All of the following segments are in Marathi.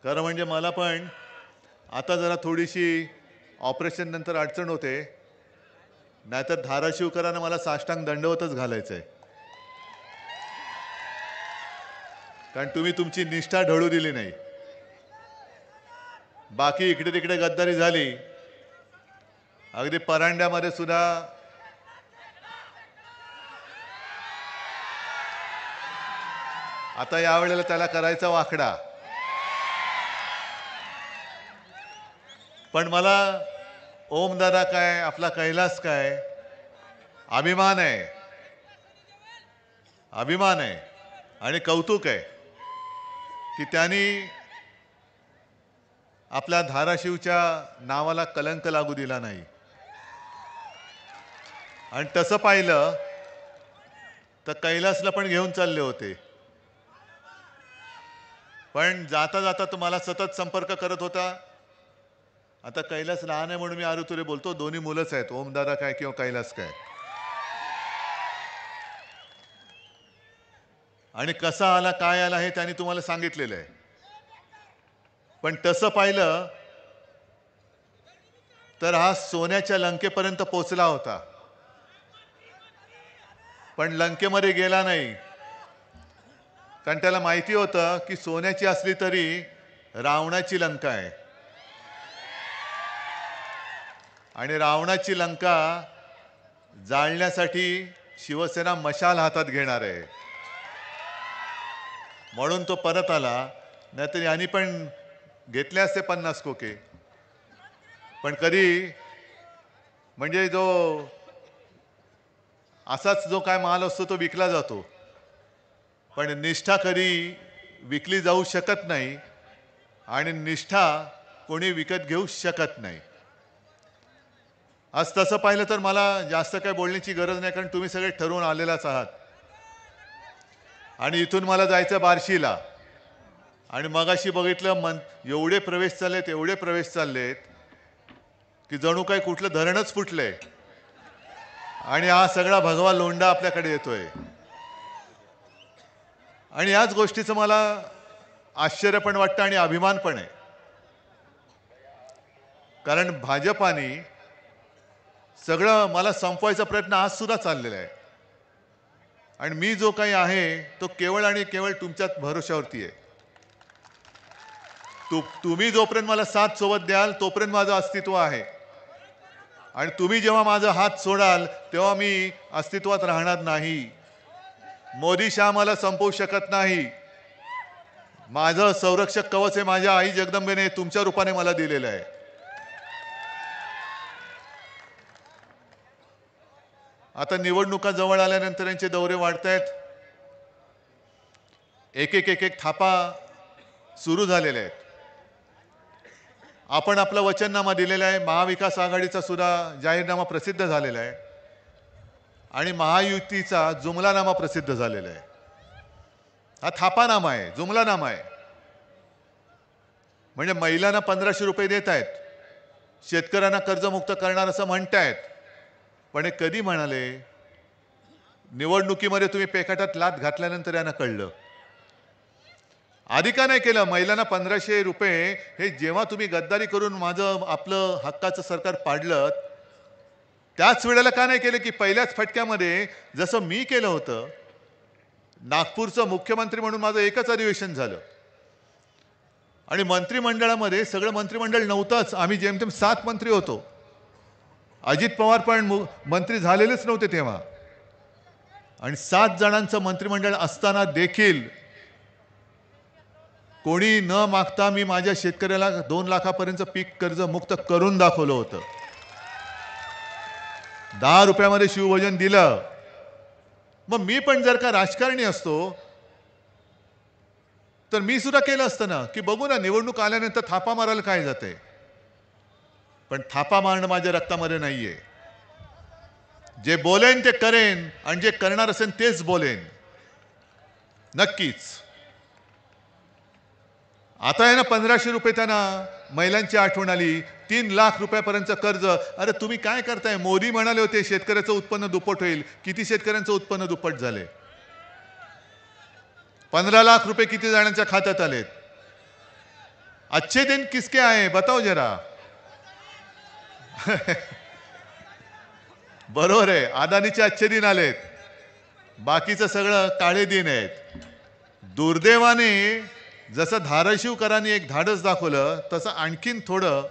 खरं म्हणजे मला पण आता जरा थोडीशी ऑपरेशन नंतर अडचण होते, नाहीतर धाराशिवकरांना मला साष्टांग दंडवतच घालायचंय. कारण तुम्ही तुमची निष्ठा ढळू दिली नाही. बाकी इकडे तिकडे गद्दारी झाली, अगदी परांड्यामध्ये सुद्धा आता यावेळेला त्याला करायचा वाकडा. पण मला ओमदादा काय, आपला कैलास काय, अभिमान आहे, अभिमान आहे आणि कौतुक आहे की त्यांनी आपल्या धाराशिवच्या नावाला कलंक लागू दिला नाही. आणि तसं पाहिलं तर कैलासला पण घेऊन चालले होते, पण जाता जाता तुम्हाला सतत संपर्क करत होता. आता कैलास लहान आहे म्हणून मी आरुतुरे बोलतो, दोन्ही मुलंच आहेत, ओमदादा काय किंवा कैलास काय. आणि कसा आला काय आला हे त्यांनी तुम्हाला सांगितलेलं आहे. पण तसं पाहिलं तर हा सोन्याच्या लंकेपर्यंत पोहोचला होता, पण लंकेमध्ये गेला नाही. कारण त्याला माहिती होतं की सोन्याची असली तरी रावणाची लंका आहे, आणि रावणाची लंका जाळण्यासाठी शिवसेना मशाल हातात घेणार आहे. म्हणून तो परत आला, नाहीतर यांनी पण घेतले असते 50 खोके. पण कधी म्हणजे जो असाच जो काय माल असतो तो विकला जातो, पण निष्ठा कधी विकली जाऊ शकत नाही आणि निष्ठा कोणी विकत घेऊ शकत नाही. आज तसं पाहिलं तर मला जास्त काय बोलण्याची गरज नाही, कारण तुम्ही सगळे ठरवून आलेलाच आहात. आणि इथून मला जायचं बार्शीला, आणि मगाशी बघितलं एवढे प्रवेश चाललेत, एवढे प्रवेश चाललेत की जणू काय कुठलं धरणच फुटलंय आणि हा सगळा भगवा लोंढा आपल्याकडे येतोय. आणि याच गोष्टीचं मला आश्चर्य पण वाटतं आणि अभिमान पण आहे, कारण भाजपाने सगळं मला संपवायचा प्रयत्न आज सुद्धा चाललेला आहे. आणि मी जो काही आहे तो केवळ आणि केवळ तुमच्याच भरोशावरती आहे. तुम्ही जोपर्यंत मला साथ सोबत द्याल तोपर्यंत माझं अस्तित्व आहे, आणि तुम्ही जेव्हा माझा हात सोडाल तेव्हा मी अस्तित्वात राहणार नाही. मोदी शहा मला संपवू शकत नाही. माझं संरक्षक कवच हे माझ्या आई जगदंबेने तुमच्या रूपाने मला दिलेलं आहे. आता निवडणुका जवळ आल्यानंतर यांचे दौरे वाढतायत, एक एक थापा सुरू झालेले आहेत. आपण आपला वचननामा दिलेला आहे, महाविकास आघाडीचा सुद्धा जाहीरनामा प्रसिद्ध झालेला आहे आणि महायुतीचा जुमलानामा प्रसिद्ध झालेला आहे. हा थापानामा आहे, जुमलानामा आहे. म्हणजे महिलांना 1500 रुपये देत आहेत, शेतकऱ्यांना कर्जमुक्त करणार असं म्हणतायत. पण हे कधी म्हणाले? निवडणुकीमध्ये तुम्ही पेकाटात लात घातल्यानंतर यांना कळलं. आधी का नाही केलं? महिलांना 1500 रुपये हे जेव्हा तुम्ही गद्दारी करून माझं आपलं हक्काचं सरकार पाडलं त्याच वेळेला का नाही केलं की पहिल्याच फटक्यामध्ये जसं मी केलं होतं. नागपूरचं मुख्यमंत्री म्हणून माझं एकच अधिवेशन झालं आणि मंत्रिमंडळामध्ये सगळं मंत्रिमंडळ नव्हतंच, आम्ही जेमतेम 7 मंत्री होतो. अजित पवार पण मंत्री झालेलेच नव्हते तेव्हा, आणि 7 जणांचं मंत्रिमंडळ असताना देखील कोणी न मागता मी माझ्या शेतकऱ्याला 2 लाखापर्यंत पीक कर्ज मुक्त करून दाखवलं होतं. 10 रुपयामध्ये शिवभोजन दिलं. मग मी पण जर का राजकारणी असतो तर मी सुद्धा केलं असतं ना, की बघू ना निवडणूक आल्यानंतर थापा मारायला काय जाते. पण थापा मारणं माझ्या रक्तामध्ये नाहीये. जे बोलेन ते करेन, आणि जे करणार असेल तेच बोलेन नक्कीच. आता आहे ना 1500 रुपये त्यांना महिलांची आठवण आली, 3 लाख रुपयापर्यंत कर्ज. अरे तुम्ही काय करताय? मोदी म्हणाले होते शेतकऱ्याचं उत्पन्न दुप्पट होईल. किती शेतकऱ्यांचं उत्पन्न दुप्पट झाले? 15 लाख रुपये किती जणांच्या खात्यात आलेत? अच्छे दिन किसके आए बताओ जरा. बरोबर आहे, अदानीचे अच्छे दिन आलेत, बाकीचं सगळं काळे दिन आहेत. दुर्दैवाने जसं धाराशिवकरांनी एक धाडस दाखवलं तसं आणखीन थोडं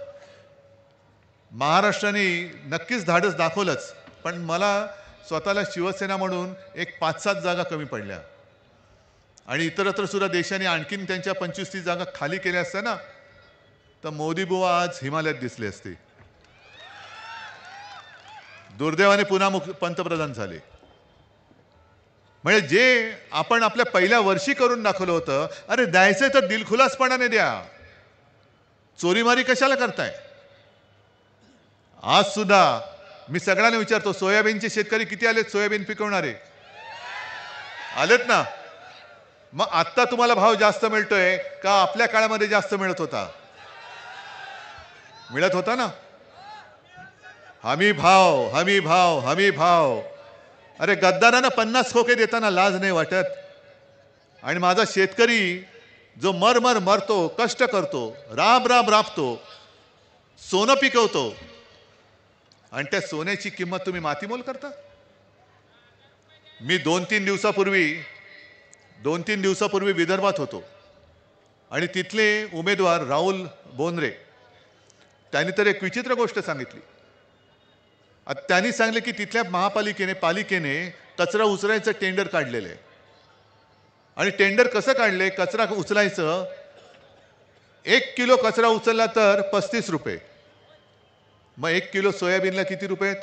महाराष्ट्राने नक्कीच धाडस दाखवलंच. पण मला स्वतःला शिवसेना म्हणून एक 5-7 जागा कमी पडल्या आणि इतरत्र सुद्धा देशाने आणखीन त्यांच्या 25-30 जागा खाली केल्या असत्या ना, तर मोदी बुवा आज हिमालयात दिसले असते. दुर्दैवाने पुन्हा पंतप्रधान झाले. म्हणजे जे आपण आपल्या पहिल्या वर्षी करून दाखवलं होतं, अरे द्यायचंय तर दिलखुलासपणाने द्या, चोरीमारी कशाला करताय. आज सुद्धा मी सगळ्यांना विचारतो, सोयाबीनचे शेतकरी किती आलेत? सोयाबीन पिकवणारे आलेत ना? मग आत्ता तुम्हाला भाव जास्त मिळतोय का आपल्या काळामध्ये जास्त मिळत होता? मिळत होता ना. हमी भाव, हमी भाव, हमी भाव. अरे गद्दारांना 50 खोके देताना लाज नाही वाटत? आणि माझा शेतकरी जो मर मरतो, कष्ट करतो, राब राबतो, सोनं पिकवतो आणि त्या सोन्याची किंमत तुम्ही मातीमोल करता. मी 2-3 दिवसापूर्वी विदर्भात होतो आणि तिथले उमेदवार राहुल बोंद्रे त्यांनी तर एक विचित्र गोष्ट सांगितली. त्यांनी सांगले की तिथल्या पालिकेने कचरा उचलायचं टेंडर काढलेलं आहे आणि टेंडर कसं काढले, कचरा उचलायचं 1 किलो कचरा उचलला तर 35 रुपये. मग 1 किलो सोयाबीनला किती रुपये आहेत?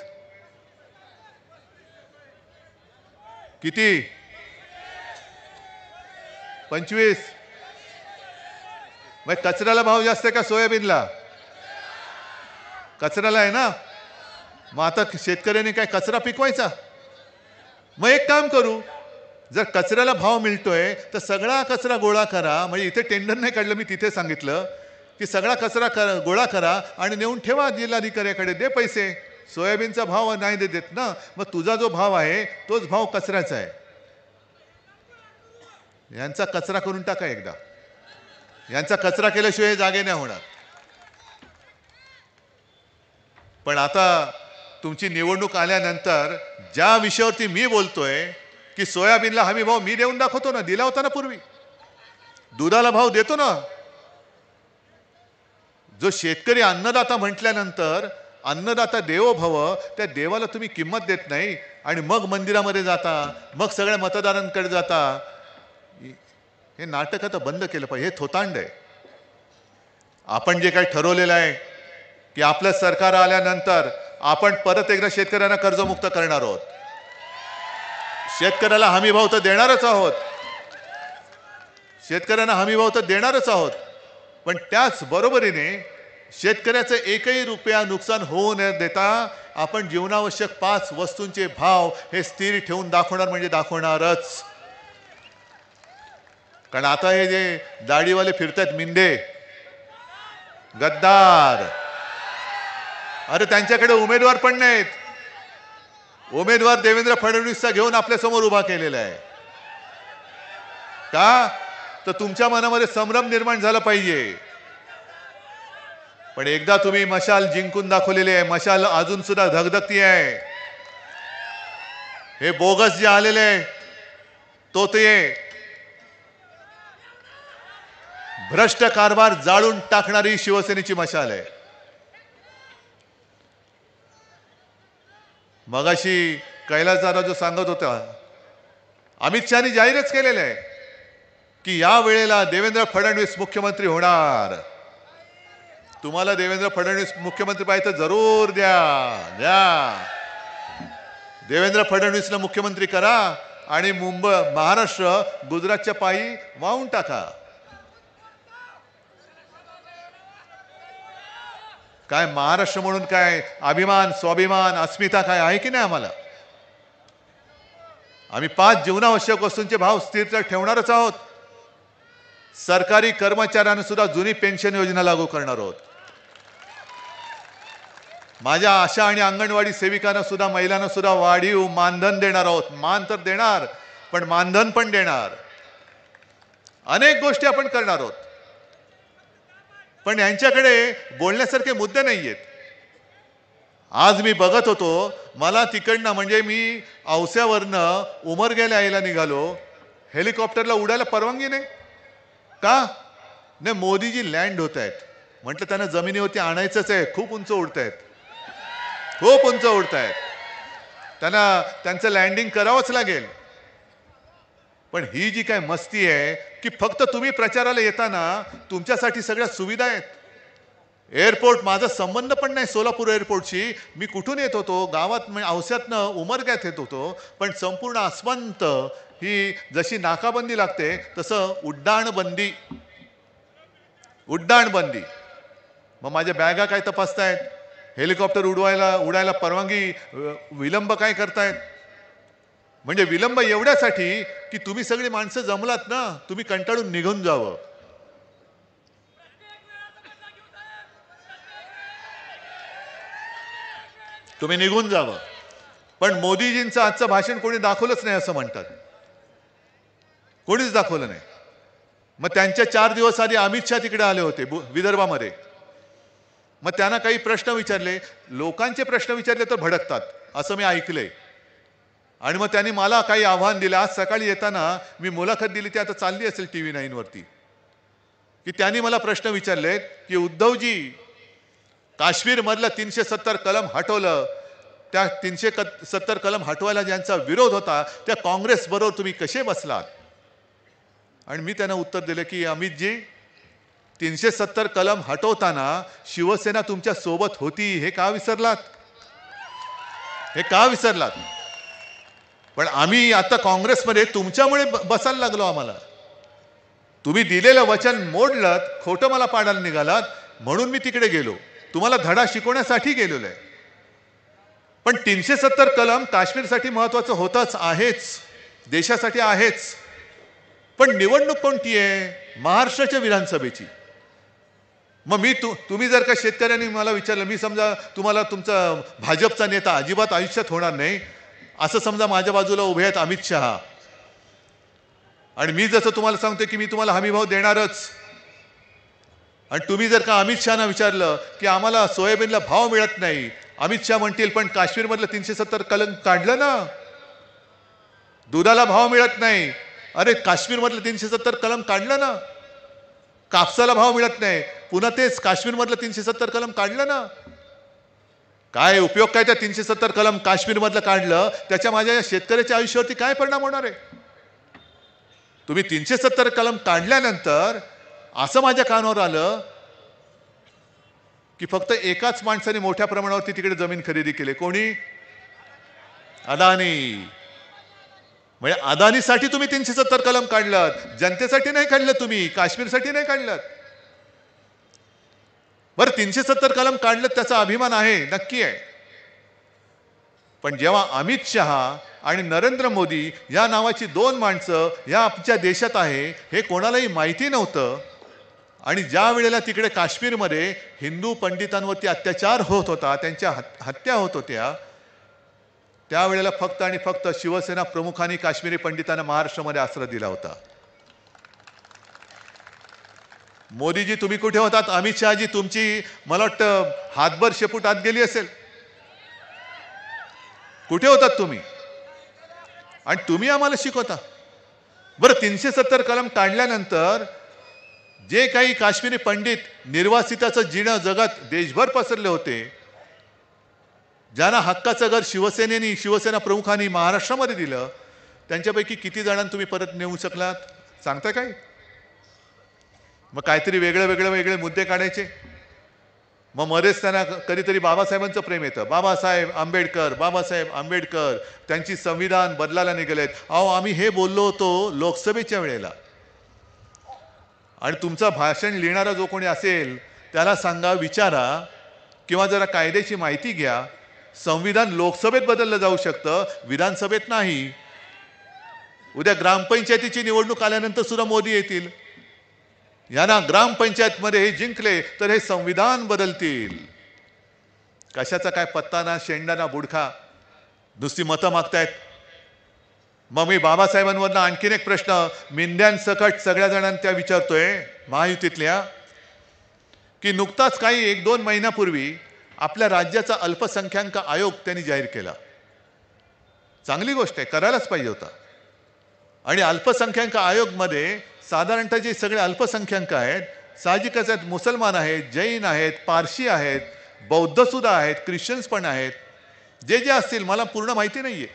किती? 25. मग कचऱ्याला भाव जास्त आहे का सोयाबीनला? कचऱ्याला आहे ना. मग आता शेतकऱ्यांनी काय कचरा पिकवायचा? मग एक काम करू, जर कचऱ्याला भाव मिळतोय तर सगळा कचरा गोळा करा. म्हणजे इथे टेंडर नाही काढलं, मी तिथे सांगितलं की सगळा कचरा गोळा करा आणि नेऊन ठेवा जिल्हाधिकाऱ्याकडे, दे पैसे. सोयाबीनचा भाव नाही देत ना, मग तुझा जो भाव आहे तोच भाव कचऱ्याचा आहे. यांचा कचरा करून टाका एकदा. यांचा कचरा केल्याशिवाय जागे नाही होणार. पण आता तुमची निवडणूक आल्यानंतर ज्या विषयावरती मी बोलतोय की सोयाबीनला हमी भाव मी देऊन दाखवतो ना, दिला होता ना पूर्वी. दुधाला भाव देतो ना. जो शेतकरी अन्नदाता म्हटल्यानंतर अन्नदाता देवो भव, त्या देवाला तुम्ही किंमत देत नाही आणि मग मंदिरामध्ये जाता, मग सगळ्या मतदारांकडे जाता. हे नाटक आता बंद केलं पाहिजे. हे थोतांड आहे. आपण जे काही ठरवलेलं आहे की आपलं सरकार आल्यानंतर आपण परत एकदा शेतकऱ्यांना कर्जमुक्त करणार आहोत. शेतकऱ्याला हमी भाव तर देणारच आहोत. शेतकऱ्यांना हमी भाव तर देणारच आहोत. पण त्याच बरोबरीने शेतकऱ्याचं एकही रुपया नुकसान होऊ न देता आपण जीवनावश्यक 5 वस्तूंचे भाव हे स्थिर ठेवून दाखवणार म्हणजे दाखवणारच. कारण आता हे जे दाढीवाले फिरतात मिंदे, गद्दार, अरे त्यांच्याकडे उमेदवार पण नाहीत. उमेदवार देवेंद्र फडणवीसचा घेऊन आपल्या समोर उभा केलेला आहे. का? तर तुमच्या मनामध्ये संभ्रम निर्माण झाला पाहिजे. पण एकदा तुम्ही मशाल जिंकून दाखवलेली आहे. मशाल अजून सुद्धा धगधगती आहे. हे बोगस जे आलेले आहे तो ते भ्रष्ट कारभार जाळून टाकणारी शिवसेनेची मशाल आहे. मगाशी कैलासदादा जो सांगत होता, अमित शहानी जाहीरच केलेलं आहे की या वेळेला देवेंद्र फडणवीस मुख्यमंत्री होणार. तुम्हाला देवेंद्र फडणवीस मुख्यमंत्री पाहिजे तर जरूर द्या. देवेंद्र फडणवीसला मुख्यमंत्री करा आणि महाराष्ट्र गुजरातच्या पायी वाहून टाका. काय महाराष्ट्र म्हणून काय अभिमान, स्वाभिमान, अस्मिता काय आहे की नाही आम्हाला? आम्ही 5 जीवनावश्यक वस्तूंचे भाव स्थिर ठेवणारच आहोत. सरकारी कर्मचाऱ्यांना सुद्धा जुनी पेन्शन योजना लागू करणार आहोत. माझ्या आशा आणि अंगणवाडी सेविकांना सुद्धा, महिलांना सुद्धा वाढीव मानधन देणार आहोत. मान तर देणार पण मानधन पण देणार. अनेक गोष्टी आपण करणार आहोत. पण यांच्याकडे बोलण्यासारखे मुद्दे नाही आहेत. आज मी बघत होतो, मला तिकडनं म्हणजे मी औस्यावरनं उमरग्याला यायला निघालो, हेलिकॉप्टरला उडायला परवानगी नाही. का नाही? मोदीजी लँड होत आहेत. म्हटलं त्यांना जमिनीवरती आणायचंच आहे. खूप उंच उडत आहेत, खूप उंच उडत आहेत. त्यांना त्यांचं लँडिंग करावंच लागेल. पण ही जी काय मस्ती आहे की फक्त तुम्ही प्रचाराला येताना तुमच्यासाठी सगळ्या सुविधा आहेत. एअरपोर्ट, माझा संबंध पण नाही सोलापूर एअरपोर्टशी. मी कुठून येत होतो, गावात औस्यातनं उमरग्यात येत होतो. पण संपूर्ण आसमंत ही जशी नाकाबंदी लागते तसं उड्डाणबंदी, उड्डाणबंदी. मग माझ्या बॅगा काय तपासतायत, हेलिकॉप्टर उडायला परवानगी विलंब काय करतायत. म्हणजे विलंब एवढ्यासाठी की तुम्ही सगळी माणसं जमलात ना, तुम्ही कंटाळून निघून जावं. तुम्ही निघून जावं. पण मोदीजींचं आजचं भाषण कोणी दाखवलंच नाही असं म्हणतात. कोणीच दाखवलं नाही. मग त्यांच्या 4 दिवस आधी अमित शहा तिकडे आले होते विदर्भामध्ये. मग त्यांना काही प्रश्न विचारले, लोकांचे प्रश्न विचारले तर भडकतात असं मी ऐकलंय. आणि मग त्यांनी मला काही आव्हान दिलं. आज सकाळी येताना मी मुलाखत दिली, ती आता चालली असेल TV9 वरती, की त्यांनी मला प्रश्न विचारले की उद्धवजी, काश्मीरमधलं 370 कलम हटवलं, त्या 370 कलम हटवायला ज्यांचा विरोध होता त्या काँग्रेस बरोबर तुम्ही कसे बसलात. आणि मी त्यांना उत्तर दिले की अमितजी, 370 कलम हटवताना शिवसेना तुमच्या सोबत होती, हे का विसरलात, हे का विसरलात. पण आम्ही आता काँग्रेसमध्ये तुमच्यामुळे बसायला लागलो. आम्हाला तुम्ही दिलेलं वचन मोडलं, खोटं मला पाडायला निघालात, म्हणून मी तिकडे गेलो. तुम्हाला धडा शिकवण्यासाठी गेलेलो आहे. पण 370 कलम काश्मीरसाठी महत्वाचं होतच आहेच, देशासाठी आहेच. पण निवडणूक कोणती आहे? महाराष्ट्राच्या विधानसभेची. मग तुम्ही जर का शेतकऱ्यांनी मला विचारलं, मी समजा तुम्हाला तुमचा भाजपचा नेता अजिबात आयुष्यात होणार नाही असं समजा माझ्या बाजूला उभे आहेत अमित शहा, आणि मी जसं तुम्हाला सांगतो की मी तुम्हाला हमीभाव देणारच, आणि तुम्ही जर का अमित शहाना विचारलं की आम्हाला सोयाबीनला भाव मिळत नाही, अमित शहा म्हणतील पण काश्मीरमधलं 370 कलम काढलं ना, दुधाला भाव मिळत नाही. अरे काश्मीरमधलं 370 कलम काढलं ना. कापसाला भाव मिळत नाही, पुन्हा तेच काश्मीरमधलं 370 कलम काढलं ना. काय उपयोग काय त्या 370 कलम काश्मीरमधलं काढलं, त्याच्या माझ्या शेतकऱ्याच्या आयुष्यावरती काय परिणाम होणार आहे. तुम्ही 370 कलम काढल्यानंतर असं माझ्या कानावर आलं की फक्त एकाच माणसाने मोठ्या प्रमाणावरती तिकडे जमीन खरेदी केली. कोणी? अदानी. म्हणजे अदानीसाठी तुम्ही 370 कलम काढलात, जनतेसाठी नाही काढलं, तुम्ही काश्मीरसाठी नाही काढलात. बरं 370 कलम काढलं त्याचा अभिमान आहे, नक्की आहे. पण जेव्हा अमित शहा आणि नरेंद्र मोदी या नावाची 2 माणसं या आमच्या देशात आहे हे कोणालाही माहिती नव्हतं, आणि ज्या वेळेला तिकडे काश्मीरमध्ये हिंदू पंडितांवरती अत्याचार होत होता, त्यांच्या हत्या होत होत्या, त्यावेळेला फक्त आणि फक्त शिवसेना प्रमुखांनी काश्मीरी पंडितांना महाराष्ट्रामध्ये आश्रय दिला होता. मोदीजी तुम्ही कुठे होतात? अमित शहाजी तुमची मला वाटतं हातभर शेपूट आत गेली असेल. कुठे होतात तुम्ही? आणि तुम्ही आम्हाला शिकवता. बरं 370 कलम काढल्यानंतर जे काही काश्मीरी पंडित निर्वासिताचं जिणं जगात देशभर पसरले होते, ज्यांना हक्काचं घर शिवसेनेनी, शिवसेना प्रमुखांनी महाराष्ट्रामध्ये दिलं, त्यांच्यापैकी किती जणांना तुम्ही परत नेऊ शकलात? सांगता काय? मग काहीतरी वेगळे मुद्दे काढायचे. मग मध्येच त्यांना कधीतरी बाबासाहेबांचं प्रेम येतं. बाबासाहेब आंबेडकर त्यांची संविधान बदलायला निघालेत. अहो आम्ही हे बोललो होतो लोकसभेच्या वेळेला. आणि तुमचं भाषण लिहिणारा जो कोणी असेल त्याला सांगा, विचारा, किंवा जरा कायद्याची माहिती घ्या. संविधान लोकसभेत बदललं जाऊ शकतं, विधानसभेत नाही. उद्या ग्रामपंचायतीची निवडणूक आल्यानंतर सुद्धा मोदी येतील. यांना ग्रामपंचायतमध्ये हे जिंकले तर हे संविधान बदलतील. कशाचा काय पत्ता ना, शेंडा ना बुडखा, नुसती मतं मागतायत. मग मी बाबासाहेबांवरनं आणखीन एक प्रश्न मिंद्यांसकट सगळ्या जणांना त्या विचारतोय महायुतीतल्या, की नुकताच काही 1-2 महिन्यापूर्वी आपल्या राज्याचा अल्पसंख्याक आयोग त्यांनी जाहीर केला. चांगली गोष्ट आहे, करायलाच पाहिजे होता. आणि अल्पसंख्याक आयोगमध्ये साधारणतः जे सगळे अल्पसंख्याक आहेत, साहजिकच आहेत, मुसलमान आहेत, जैन आहेत, पारशी आहेत, बौद्ध सुद्धा आहेत, ख्रिश्चन्स पण आहेत, जे जे असतील मला पूर्ण माहिती नाहीये.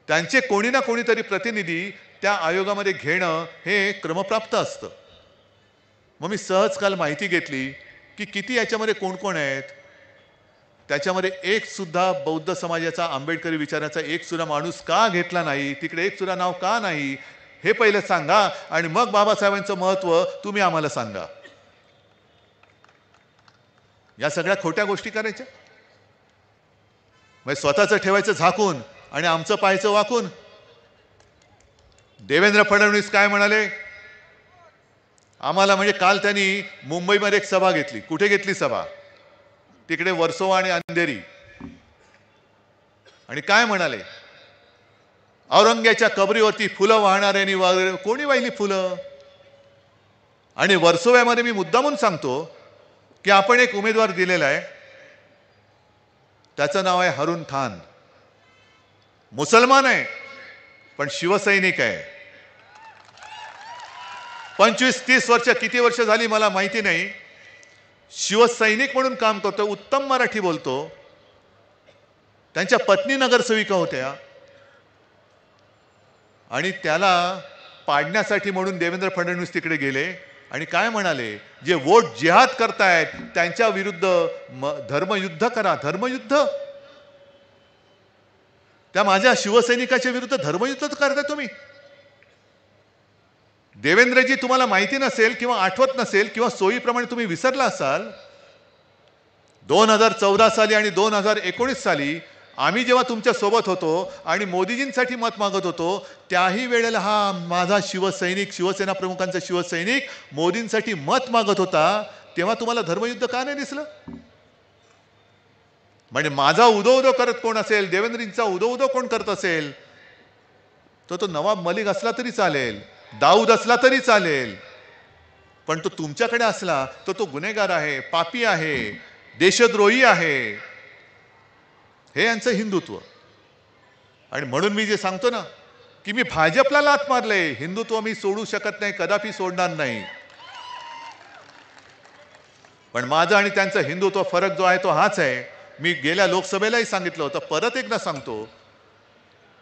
त्यांचे कोणी ना कोणीतरी प्रतिनिधी त्या आयोगामध्ये घेणं हे क्रमप्राप्त असतं. मग मी सहज काल माहिती घेतली की किती याच्यामध्ये कोण कोण आहेत. त्याच्यामध्ये एक सुद्धा बौद्ध समाजाचा, आंबेडकरी विचाराचा एक सुद्धा माणूस का घेतला नाही, तिकडे एक सुद्धा नाव का नाही, हे पहिलं सांगा आणि मग बाबासाहेबांचं महत्व तुम्ही आम्हाला सांगा. या सगळ्या खोट्या गोष्टी करायच्या, म्हणजे स्वतःचं ठेवायचं झाकून आणि आमचं पाहायचं वाकून. देवेंद्र फडणवीस काय म्हणाले आम्हाला, म्हणजे काल त्यांनी मुंबईमध्ये एक सभा घेतली. कुठे घेतली सभा? तिकडे वर्सोवा आणि अंधेरी. आणि काय म्हणाले, औरंग्याच्या कबरीवरती फुलं वाहणाऱ्यांनी कोणी वाहिली फुलं? आणि वर्सोव्यामध्ये मी मुद्दामून सांगतो की आपण एक उमेदवार दिलेला आहे, त्याचं नाव आहे हरून खान. मुसलमान आहे पण शिवसैनिक आहे. 25-30 वर्ष, किती वर्ष झाली मला माहिती नाही, शिवसैनिक म्हणून काम करतो, उत्तम मराठी बोलतो. त्यांच्या पत्नी नगरसेविका होत्या आणि त्याला पाडण्यासाठी म्हणून देवेंद्र फडणवीस तिकडे गेले आणि काय म्हणाले, जे वोट जिहाद करतायत त्यांच्या विरुद्ध धर्मयुद्ध करा. धर्मयुद्ध? त्या माझ्या शिवसैनिकाच्या विरुद्ध धर्मयुद्ध करताय तुम्ही? देवेंद्रजी, तुम्हाला माहिती नसेल किंवा आठवत नसेल किंवा सोयीप्रमाणे तुम्ही विसरला असाल, 2014 साली आणि 2019 साली आम्ही जेव्हा तुमच्या सोबत होतो आणि मोदीजींसाठी मत मागत होतो, त्याही वेळेला हा माझा शिवसैनिक, शिवसेना प्रमुखांचा शिवसैनिक मोदींसाठी मत मागत होता. तेव्हा तुम्हाला धर्मयुद्ध का नाही दिसलं? म्हणजे माझा उदो उदो करत कोण असेल, देवेंद्रजींचा उदो उदो कोण करत असेल, तो नवाब मलिक असला तरी चालेल, दाऊद असला तरी चालेल, पण तो तुमच्याकडे असला तर तो गुन्हेगार आहे, पापी आहे, देशद्रोही आहे. हे यांचं हिंदुत्व. आणि म्हणून मी जे सांगतो ना की मी भाजपला लाथ मारले, हिंदुत्व मी सोडू शकत नाही, कदापि सोडणार नाही. पण माझं आणि त्यांचं हिंदुत्व फरक जो आहे तो हाच आहे. मी गेल्या लोकसभेलाही सांगितलं होतं, परत एकदा सांगतो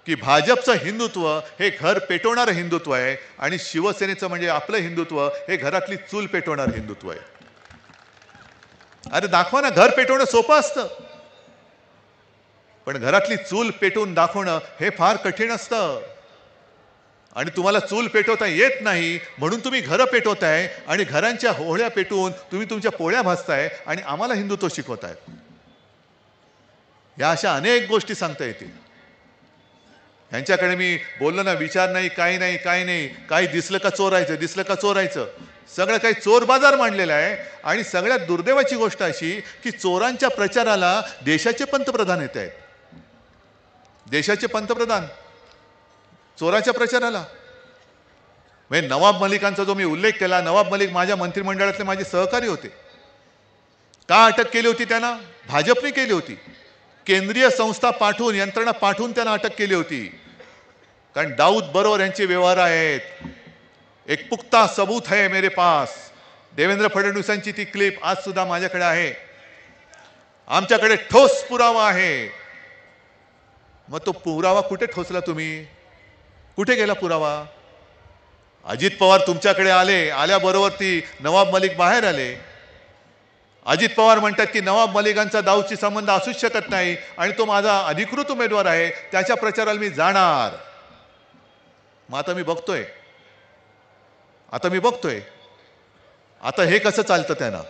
की भाजपचं हिंदुत्व हे घर पेटवणारं हिंदुत्व आहे आणि शिवसेनेचं म्हणजे आपलं हिंदुत्व हे घरातली चूल पेटवणारं हिंदुत्व आहे. अरे दाखवा ना, घर पेटवणं सोपं असतं, पण घरातली चूल पेटवून दाखवणं हे फार कठीण असतं. आणि तुम्हाला चूल पेटवता येत नाही म्हणून तुम्ही घरं पेटवताय आणि घरांच्या होळ्या पेटवून तुम्ही तुमच्या पोळ्या भाजताय आणि आम्हाला हिंदुत्व शिकवताय. या अशा अनेक गोष्टी सांगता येतील. यांच्याकडे मी बोललो ना, विचार नाही, काही नाही, काही नाही, काही दिसलं का चोरायचं, दिसलं का चोरायचं, सगळं काही चोर बाजार मांडलेला आहे. आणि सगळ्यात दुर्दैवाची गोष्ट अशी की चोरांच्या प्रचाराला देशाचे पंतप्रधान येत आहेत. देशाचे पंतप्रधान चोराच्या प्रचाराला. म्हणजे नवाब मलिकांचा जो मी उल्लेख केला, नवाब मलिक माझ्या मंत्रिमंडळातले माझे सहकारी होते. का अटक केली होती त्यांना? भाजपने केली होती. केंद्रीय संस्था पाठवून, यंत्रणा पाठवून त्यांना अटक केली होती. कारण दाऊद बरोबर यांचे व्यवहार आहेत. एक पुख्ता सबूत है मेरे पास. देवेंद्र फडणवीसांची ती क्लिप आज सुद्धा माझ्याकडे आहे. आमच्याकडे ठोस पुरावा आहे. मग तो पुरावा कुठे ठोसला तुम्ही? कुठे गेला पुरावा? अजित पवार तुमच्याकडे आले, आल्याबरोबर ती नवाब मलिक बाहेर आले. अजित पवार म्हणतात की नवाब मलिकांचा दाऊदशी संबंध असूच शकत नाही आणि तो माझा अधिकृत उमेदवार आहे, त्याच्या प्रचाराला मी जाणार. मग आता मी बघतोय आता हे कसं चालतं त्यांना.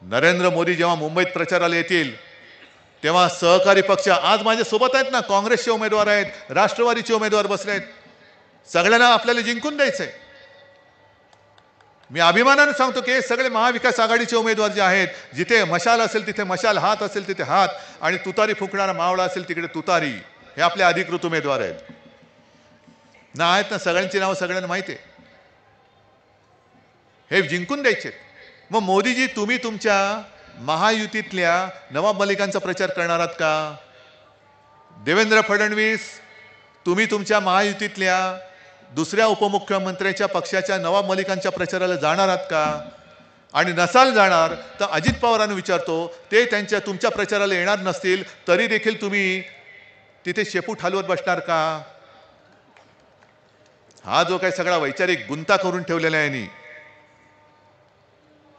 नरेंद्र मोदी जेव्हा मुंबईत प्रचाराला येतील तेव्हा सहकारी पक्ष आज माझ्या सोबत आहेत ना, काँग्रेसचे उमेदवार आहेत, राष्ट्रवादीचे उमेदवार बसले आहेत. सगळ्यांना आपल्याला जिंकून द्यायचंय. मी अभिमानाने सांगतो की हे सगळे महाविकास आघाडीचे उमेदवार जे आहेत, जिथे मशाल असेल तिथे मशाल, हात असेल तिथे हात, आणि तुतारी फुकणारा मावळा असेल तिकडे तुतारी, हे आपले अधिकृत उमेदवार आहेत ना. आहेत ना, सगळ्यांची नावं सगळ्यांना माहिती आहे. हे जिंकून द्यायचे. मग मोदीजी तुम्ही तुमच्या महायुतीतल्या नवाब मलिकांचा प्रचार करणार आहात का? देवेंद्र फडणवीस तुम्ही तुमच्या महायुतीतल्या दुसऱ्या उपमुख्यमंत्र्याच्या पक्षाच्या नवाब मलिकांच्या प्रचाराला जाणार आहात का? आणि नसाल जाणार तर अजित पवारांना विचारतो, ते त्यांच्या तुमच्या प्रचाराला येणार नसतील तरी देखील तुम्ही तिथे शेपूट हलवत बसणार का? हा जो काही सगळा वैचारिक गुंता करून ठेवलेला आहे यांनी,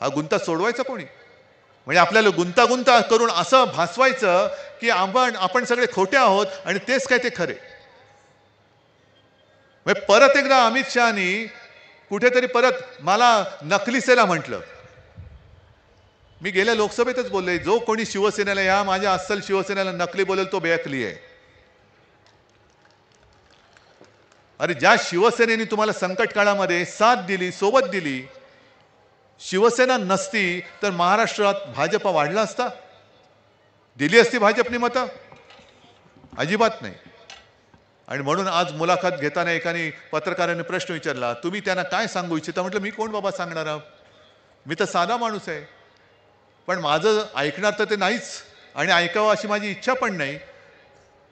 हा गुंता सोडवायचा कोणी? म्हणजे आपल्याला गुंतागुंता करून असं भासवायचं की आपण सगळे खोटे आहोत आणि तेच काय ते खरे. म्हणजे परत एकदा अमित शहानी कुठेतरी परत मला नकलीसेला म्हटलं. मी गेल्या लोकसभेतच बोलले, जो कोणी शिवसेनेला या माझ्या अस्सल शिवसेनेला नकली बोलेल तो बेअकली आहे. अरे ज्या शिवसेनेने तुम्हाला संकट काळामध्ये साथ दिली, सोबत दिली, शिवसेना नसती तर महाराष्ट्रात भाजप वाढला असता? दिली असती भाजपने मतं? अजिबात नाही. आणि म्हणून आज मुलाखत घेताना एकाने पत्रकाराने प्रश्न विचारला, तुम्ही त्यांना काय सांगू इच्छिता? म्हटलं मी कोण बाबा सांगणार, मी तर साधा माणूस आहे. पण माझं ऐकणार तर ते नाहीच आणि ऐकावं अशी माझी इच्छा पण नाही.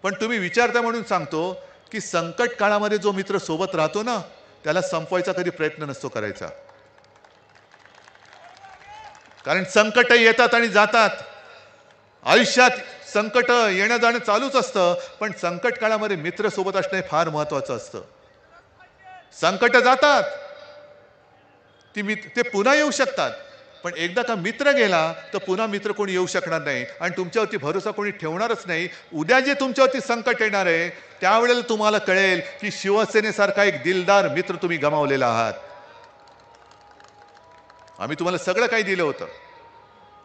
पण तुम्ही विचारता म्हणून सांगतो की संकट काळामध्ये जो मित्र सोबत राहतो ना, त्याला संपवायचा कधी प्रयत्न नसतो करायचा. कारण संकट येतात आणि जातात. आयुष्यात संकट येणं जाणं चालूच असतं, पण संकट काळामध्ये मित्र सोबत असणे फार महत्वाचं असतं. संकट जातात, ते पुन्हा येऊ शकतात, पण एकदा का मित्र गेला तर पुन्हा मित्र कोणी येऊ शकणार नाही आणि तुमच्यावरती भरोसा कोणी ठेवणारच नाही. उद्या जे तुमच्यावरती संकट येणार आहे त्यावेळेला तुम्हाला कळेल की शिवसेनेसारखा एक दिलदार मित्र तुम्ही गमावलेला आहात. आम्ही तुम्हाला सगळं काही दिलं होतं.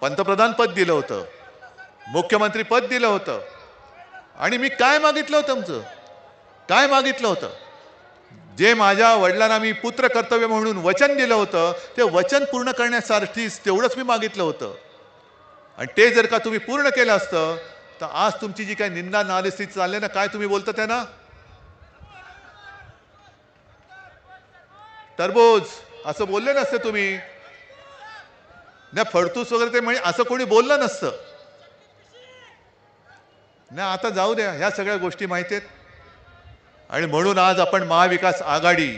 पंतप्रधान पद दिलं होतं, मुख्यमंत्री पद दिलं होतं, आणि मी काय मागितलं होतं? तुमचं काय मागितलं होतं? जे माझ्या वडिलांना मी पुत्र कर्तव्य म्हणून वचन दिलं होतं ते वचन पूर्ण करण्यासाठीच तेवढंच मी मागितलं होतं. आणि ते जर का तुम्ही पूर्ण केलं असतं तर आज तुमची जी काही निंदा नालिसी चालले ना, काय तुम्ही बोलता त्यांना? टरबूज असं बोलले नसते तुम्ही ना, फडतूस वगैरे ते म्हणजे असं कोणी बोललं नसतं ना. आता जाऊ द्या, ह्या सगळ्या गोष्टी माहिती आहेत. आणि म्हणून आज आपण महाविकास आघाडी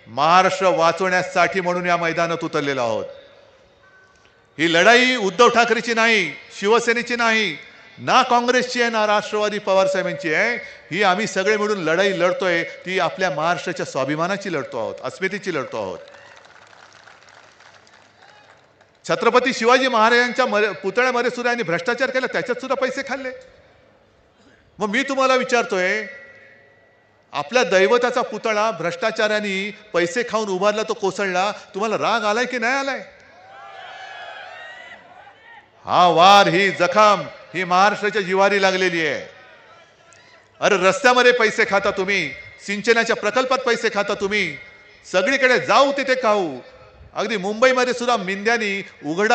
महाराष्ट्र वाचवण्यासाठी म्हणून या मैदानात उतरलेलो आहोत. ही लढाई उद्धव ठाकरेची नाही, शिवसेनेची नाही, ना काँग्रेसची आहे, ना राष्ट्रवादी पवार साहेबांची आहे. ही आम्ही सगळे मिळून लढाई लढतोय, ती आपल्या महाराष्ट्राच्या स्वाभिमानाची लढतो आहोत, अस्मितेची लढतो आहोत. छत्रपती शिवाजी महाराजांच्या पुतळ्यामध्ये सुद्धा यांनी भ्रष्टाचार केला, त्याच्यात सुद्धा पैसे खाल्ले. मग मी तुम्हाला विचारतोय, आपल्या दैवताचा पुतळा भ्रष्टाचाराने पैसे खाऊन उभारला, तो कोसळला, तुम्हाला राग आलाय की नाही आलाय? हा वार, ही जखम, ही महाराष्ट्राच्या जिवारी लागलेली आहे. अरे रस्त्यामध्ये पैसे खाता तुम्ही, सिंचनाच्या प्रकल्पात पैसे खाता तुम्ही, सगळीकडे जाऊ तिथे खाऊ. अगदी मुंबईमध्ये सुद्धा मिंद्यांनी उघड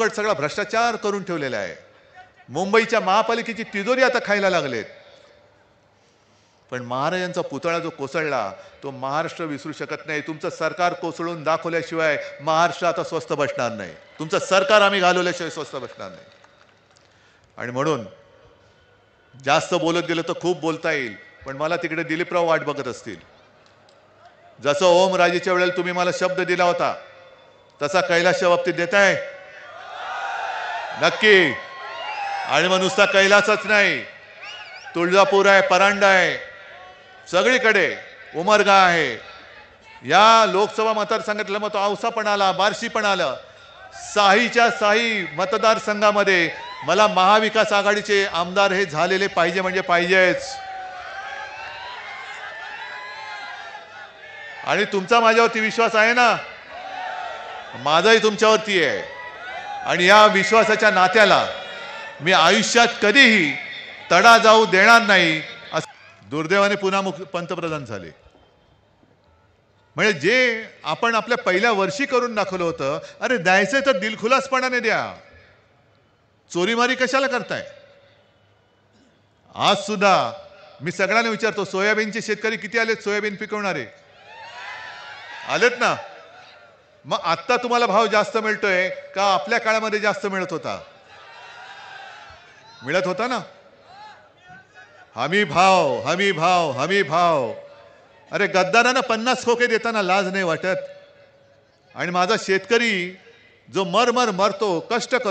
सगळा भ्रष्टाचार करून ठेवलेला आहे. मुंबईच्या महापालिकेची तिजोरी आता खायला लागलेत. पण महाराजांचा पुतळा जो कोसळला तो महाराष्ट्र विसरू शकत नाही. तुमचं सरकार कोसळून दाखवल्याशिवाय महाराष्ट्र आता स्वस्थ बसणार नाही. तुमचं सरकार आम्ही घालवल्याशिवाय स्वस्थ बसणार नाही. आणि म्हणून जास्त बोलत गेलं तर खूप बोलता येईल, पण मला तिकडे दिलीपराव वाट बघत असतील. जसं ओमराजेच्या वेळेला तुम्ही मला शब्द दिला होता तसा कैलासच्या बाबतीत देताय नक्की. आणि मग नुसता कैलासच नाही, तुळजापूर आहे, परांडा आहे, सगळीकडे उमरगा आहे. या लोकसभा मतदारसंघातलं मग औसा पण आला, बार्शी पण आलं. साहीच्या साही मतदारसंघामध्ये मला महाविकास आघाडीचे आमदार हे झालेले पाहिजे म्हणजे पाहिजेच. आणि तुमचा माझ्यावरती विश्वास आहे ना, माझाही तुमच्यावरती आहे. आणि या विश्वासाच्या नात्याला मी आयुष्यात कधीही तडा जाऊ देणार नाही. दुर्दैवाने पुन्हा पंतप्रधान झाले. म्हणजे जे आपण आपल्या पहिल्या वर्षी करून दाखवलं होतं, अरे द्यायचंय तर दिलखुलासपणाने द्या, चोरीमारी कशाला करताय? आज सुद्धा मी सगळ्यांना विचारतो, सोयाबीनचे शेतकरी किती आलेत? सोयाबीन पिकवणारे आलेत ना? मग आत्ता तुम्हाला भाव जास्त मिळतोय का आपल्या काळामध्ये जास्त मिळत होता? मिळत होता ना. हमी भाव, हमी भाव, हमी भाव. अरे गद्दारांना 50 खोके देताना लाज नाही वाटत? आणि माझा शेतकरी जो मरतो, कष्ट करतो,